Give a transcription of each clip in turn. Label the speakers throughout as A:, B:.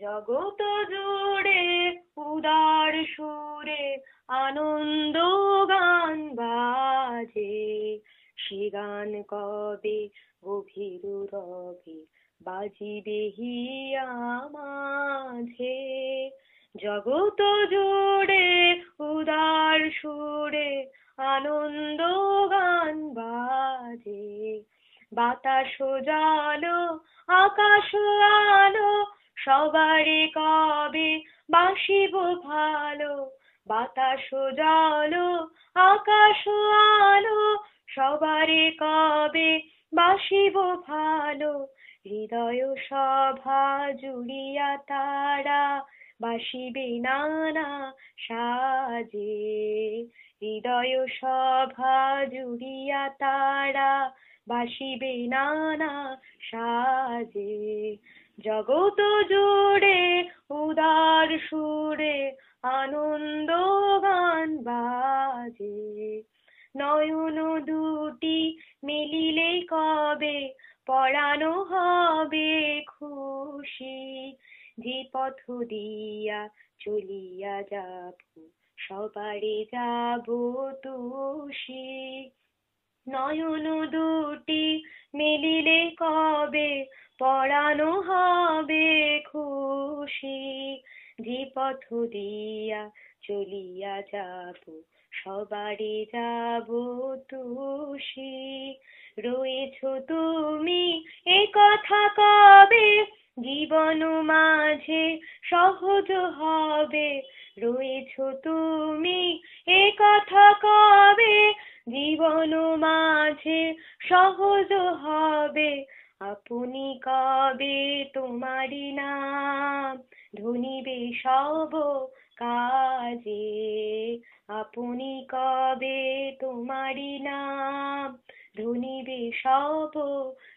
A: জগত জুড়ে উদার সুরে আনন্দ গান বাজে, সে গান কবে গভীর রবে বাজিবে হিয়া মাঝে। জগত জুড়ে উদার সুরে আনন্দ গান বাজে, বাতাস জালো আকাশ আলো সবারে কবে বাসিব ভালো। বাতাস জালো আকাশ আলো সবারে কবে বাসিব ভালো। হৃদয় সভা জুড়িয়া তারা বাসিবে নানা সাজে, হৃদয় সভা জুড়িয়া তারা বাসিবে নানা সাজে। জগত জুড়ে উদার সুরে আনন্দ গান বাজে, নয়ন দুটি মিলিলে কবে পরানো হবে খুশি। যে পথ দিয়া চলিয়া যাব সবারে যাব তুষি। নয়ন দুটি মিলিলে কবে পরানো হবে খুশি। যে পথ দিয়া চলিয়া যাব সবারে যাব তুষি। রয়েছ তুমি এ কথা কবে জীবন মাঝে সহজ হবে। রয়েছ তুমি এ কথা কবে জীবন মাঝে সহজ হবে। আপনি কবে তোমারি নাম ধনিবে সব কাজে, আপনি কবে তোমারি নাম ধনিবে সব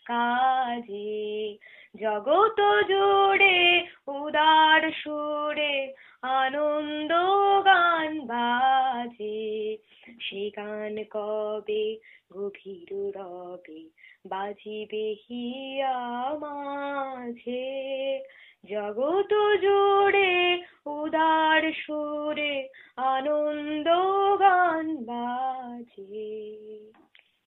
A: কাজে। জগত জুড়ে উদার সুরে আনন্দ গান বাজে, সে গান কবে গভীর রবে বাজিবে হিয়া মাঝে। জগত জুড়ে উদার সুরে আনন্দ গান বাজে।